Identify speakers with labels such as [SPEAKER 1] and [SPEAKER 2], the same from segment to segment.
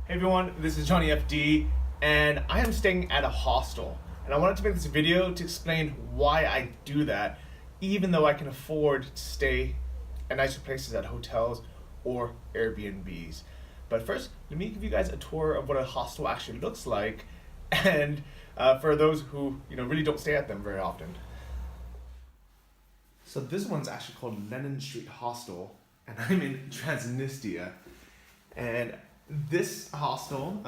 [SPEAKER 1] Hey everyone, this is Johnny FD, and I am staying at a hostel. And I wanted to make this video to explain why I do that, even though I can afford to stay at nicer places at hotels or Airbnbs. But first, let me give you guys a tour of what a hostel actually looks like, and for those who really don't stay at them very often. So this one's actually called Lennon Street Hostel, and I'm in Transnistria. And this hostel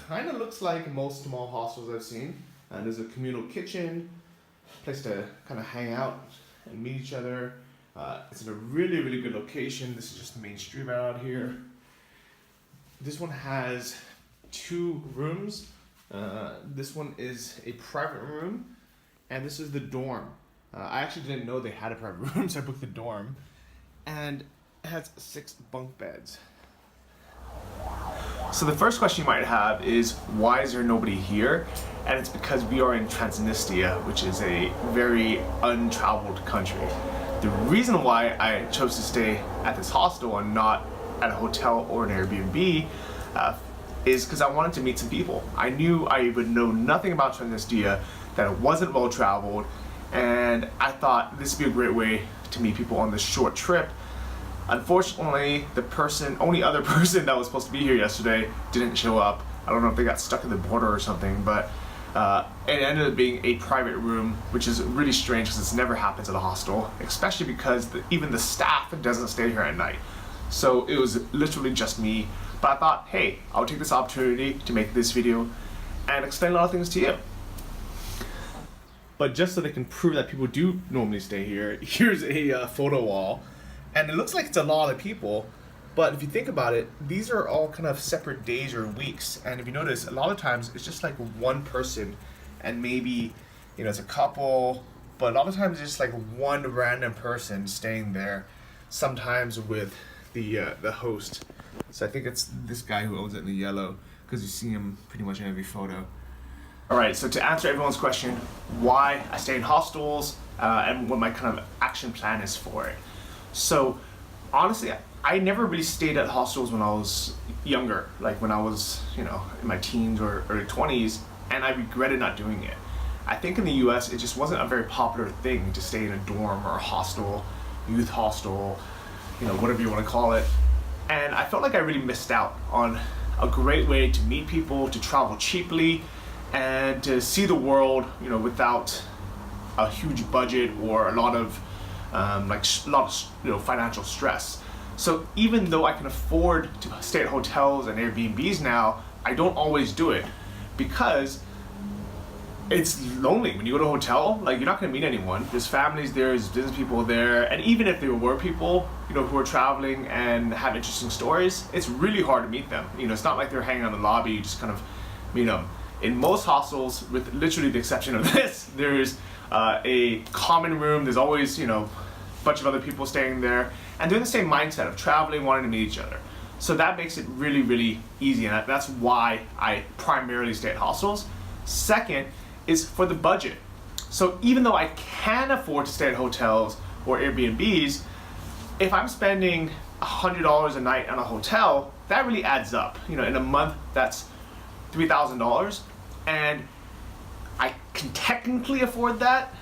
[SPEAKER 1] kind of looks like most small hostels I've seen. There's a communal kitchen, place to kind of hang out and meet each other. It's in a really, really good location. This is just the main street right out here. This one has 2 rooms. This one is a private room, and this is the dorm. I actually didn't know they had a private room, so I booked the dorm. And it has 6 bunk beds. So the first question you might have is, why is there nobody here? And it's because we are in Transnistria, which is a very untraveled country. The reason why I chose to stay at this hostel and not at a hotel or an Airbnb is because I wanted to meet some people. I knew I would know nothing about Transnistria, that it wasn't well traveled, and I thought this would be a great way to meet people on this short trip. Unfortunately, the only other person that was supposed to be here yesterday didn't show up. I don't know if they got stuck at the border or something, but it ended up being a private room, which is really strange because this never happens at a hostel, especially because even the staff doesn't stay here at night. So it was literally just me, but I thought, hey, I'll take this opportunity to make this video and explain a lot of things to you. But just so they can prove that people do normally stay here, here's a photo wall. And it looks like it's a lot of people, but if you think about it, these are all kind of separate days or weeks. And if you notice, a lot of times it's just like one person, and maybe it's a couple, but a lot of times it's just like one random person staying there, sometimes with the host. So I think it's this guy who owns it in the yellow, because you see him pretty much in every photo. Alright, so to answer everyone's question, why I stay in hostels, and what my kind of action plan is for it. So honestly, I never really stayed at hostels when I was younger, like when I was, in my teens or early 20s, and I regretted not doing it. I think in the US, it just wasn't a very popular thing to stay in a dorm or a hostel, youth hostel, whatever you want to call it. And I felt like I really missed out on a great way to meet people, to travel cheaply, and to see the world, without a huge budget or a lot of financial stress. So even though I can afford to stay at hotels and Airbnbs now, I don't always do it because it's lonely. When you go to a hotel, you're not going to meet anyone. There's families there, there's business people there, and even if there were people, who are traveling and have interesting stories, it's really hard to meet them. It's not like they're hanging out in the lobby, you just kind of meet them. In most hostels, with literally the exception of this, there's a common room. There's always, a bunch of other people staying there, and they're in the same mindset of traveling, wanting to meet each other. So that makes it really, really easy, and that's why I primarily stay at hostels. Second is for the budget. So even though I can afford to stay at hotels or Airbnbs, if I'm spending $100 a night on a hotel, that really adds up. In a month, that's $3,000, and I can technically afford that,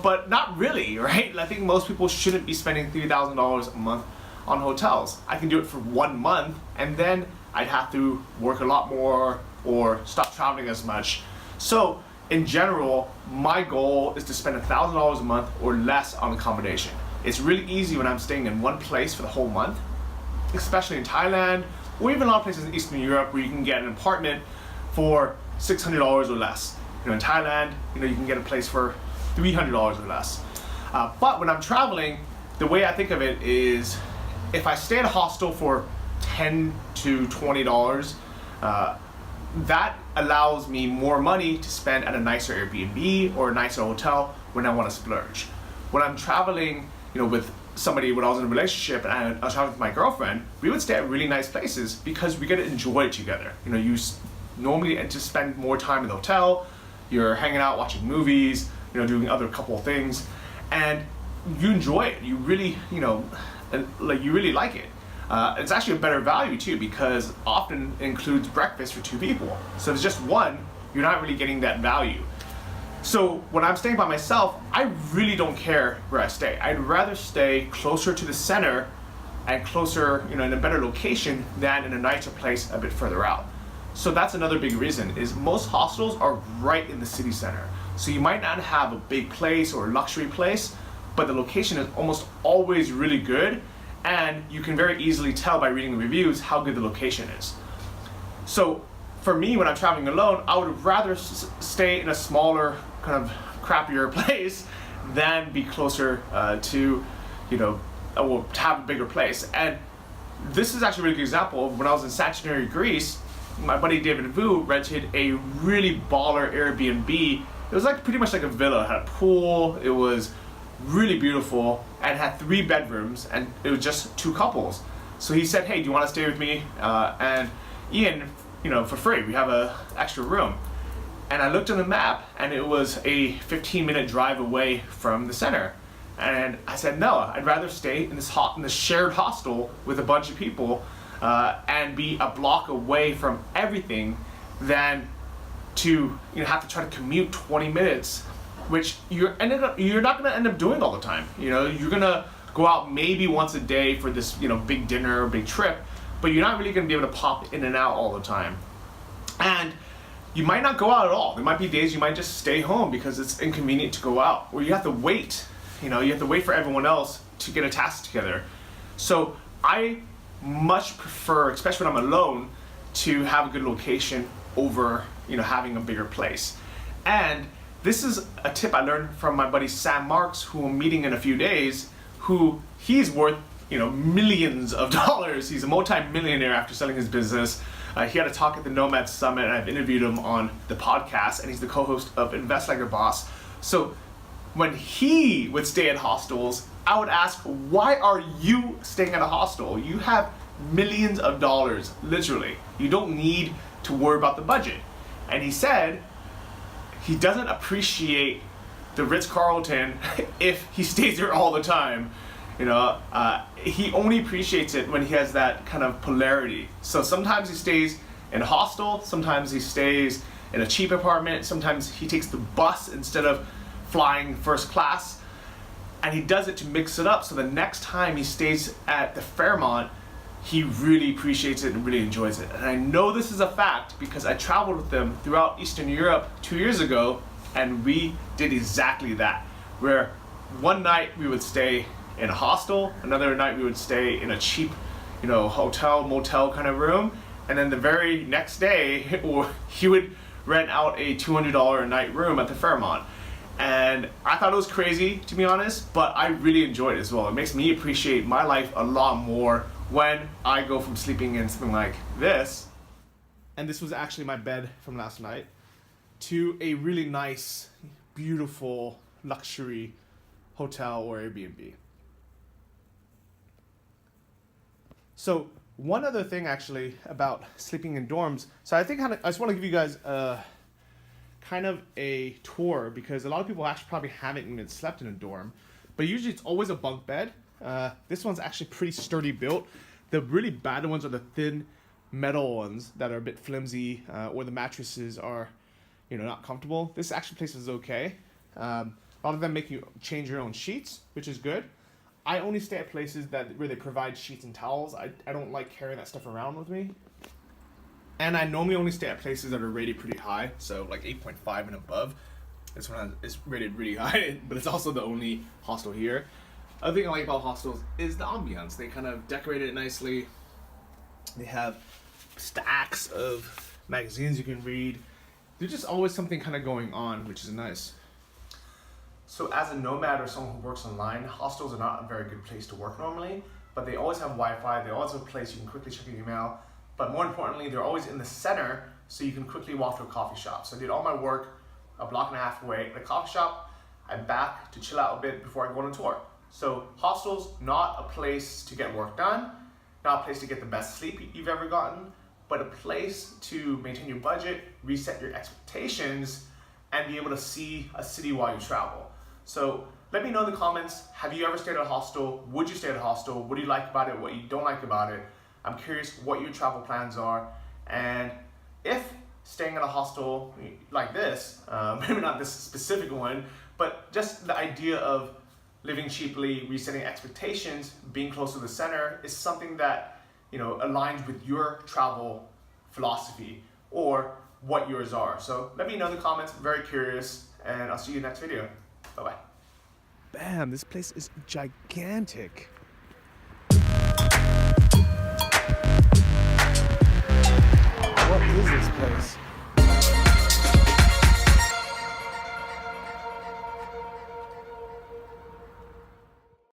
[SPEAKER 1] but not really, right? I think most people shouldn't be spending $3,000 a month on hotels. I can do it for 1 month, and then I'd have to work a lot more or stop traveling as much. So in general, my goal is to spend $1,000 a month or less on accommodation. It's really easy when I'm staying in one place for the whole month, especially in Thailand, or even a lot of places in Eastern Europe where you can get an apartment for $600 or less. In Thailand, you can get a place for $300 or less. But when I'm traveling, the way I think of it is, if I stay at a hostel for $10 to $20, that allows me more money to spend at a nicer Airbnb or a nicer hotel when I want to splurge. When I'm traveling, with somebody, when I was in a relationship and I was traveling with my girlfriend, we would stay at really nice places because we get to enjoy it together. You normally and to spend more time in the hotel, you're hanging out, watching movies, doing other couple of things, and you enjoy it. You really, you really like it. It's actually a better value too, because often it includes breakfast for 2 people. So if it's just one, you're not really getting that value. So when I'm staying by myself, I really don't care where I stay. I'd rather stay closer to the center and closer, in a better location than in a nicer place a bit further out. So that's another big reason, is most hostels are right in the city center. So you might not have a big place or a luxury place, but the location is almost always really good, and you can very easily tell by reading the reviews how good the location is. So for me, when I'm traveling alone, I would rather stay in a smaller, kind of crappier place than be closer to, to have a bigger place. And this is actually a really good example of when I was in Santorini, Greece. My buddy David Vu rented a really baller Airbnb. It was pretty much like a villa. It had a pool, it was really beautiful, and had 3 bedrooms, and it was just 2 couples. So he said, hey, do you want to stay with me and Ian, for free? We have an extra room. And I looked on the map, and it was a 15-minute drive away from the center. And I said, no, I'd rather stay in this shared hostel with a bunch of people and be a block away from everything than to have to try to commute 20 minutes, which you're not going to end up doing all the time. You're going to go out maybe once a day for this big dinner or big trip, but you're not really going to be able to pop in and out all the time. And you might not go out at all. There might be days you might just stay home because it's inconvenient to go out, or you have to wait. You have to wait for everyone else to get a task together. So I much prefer, especially when I'm alone, to have a good location over having a bigger place. And this is a tip I learned from my buddy Sam Marks, who I'm meeting in a few days, who he's worth millions of dollars. He's a multi-millionaire after selling his business. He had a talk at the Nomad Summit, and I've interviewed him on the podcast, and he's the co-host of Invest Like a Boss. So when he would stay at hostels, I would ask, why are you staying at a hostel? You have millions of dollars, literally. You don't need to worry about the budget. And he said he doesn't appreciate the Ritz-Carlton if he stays there all the time. He only appreciates it when he has that kind of polarity. So sometimes he stays in a hostel, sometimes he stays in a cheap apartment, sometimes he takes the bus instead of flying first class, and he does it to mix it up, so the next time he stays at the Fairmont, he really appreciates it and really enjoys it. And I know this is a fact because I traveled with them throughout Eastern Europe 2 years ago, and we did exactly that, where one night we would stay in a hostel, another night we would stay in a cheap, hotel, motel kind of room, and then the very next day he would rent out a $200 a night room at the Fairmont. And I thought it was crazy, to be honest, but I really enjoyed it as well. It makes me appreciate my life a lot more when I go from sleeping in something like this, and this was actually my bed from last night, to a really nice, beautiful, luxury hotel or Airbnb. So one other thing actually about sleeping in dorms, so I just want to give you guys kind of a tour, because a lot of people actually probably haven't even slept in a dorm, but usually it's always a bunk bed. This one's actually pretty sturdy built. The really bad ones are the thin metal ones that are a bit flimsy, or the mattresses are not comfortable. This actually place is okay. A lot of them make you change your own sheets, which is good. I only stay at places where they provide sheets and towels. I don't like carrying that stuff around with me. And I normally only stay at places that are rated pretty high, so like 8.5 and above. This one is rated really high, but it's also the only hostel here. Other thing I like about hostels is the ambiance. They kind of decorate it nicely. They have stacks of magazines you can read. There's just always something kind of going on, which is nice. So as a nomad or someone who works online, hostels are not a very good place to work normally, but they always have Wi-Fi. They always have a place you can quickly check your email. But more importantly, they're always in the center, so you can quickly walk to a coffee shop. So I did all my work a block and a half away at a coffee shop. I'm back to chill out a bit before I go on a tour. So hostels, not a place to get work done, not a place to get the best sleep you've ever gotten, but a place to maintain your budget, reset your expectations, and be able to see a city while you travel. So let me know in the comments, have you ever stayed at a hostel? Would you stay at a hostel? What do you like about it? What you don't like about it? I'm curious what your travel plans are. And if staying at a hostel like this, maybe not this specific one, but just the idea of living cheaply, resetting expectations, being close to the center is something that, you know, aligns with your travel philosophy or what yours are. So let me know in the comments. I'm very curious, and I'll see you in the next video. Bye-bye.
[SPEAKER 2] Bam, this place is gigantic.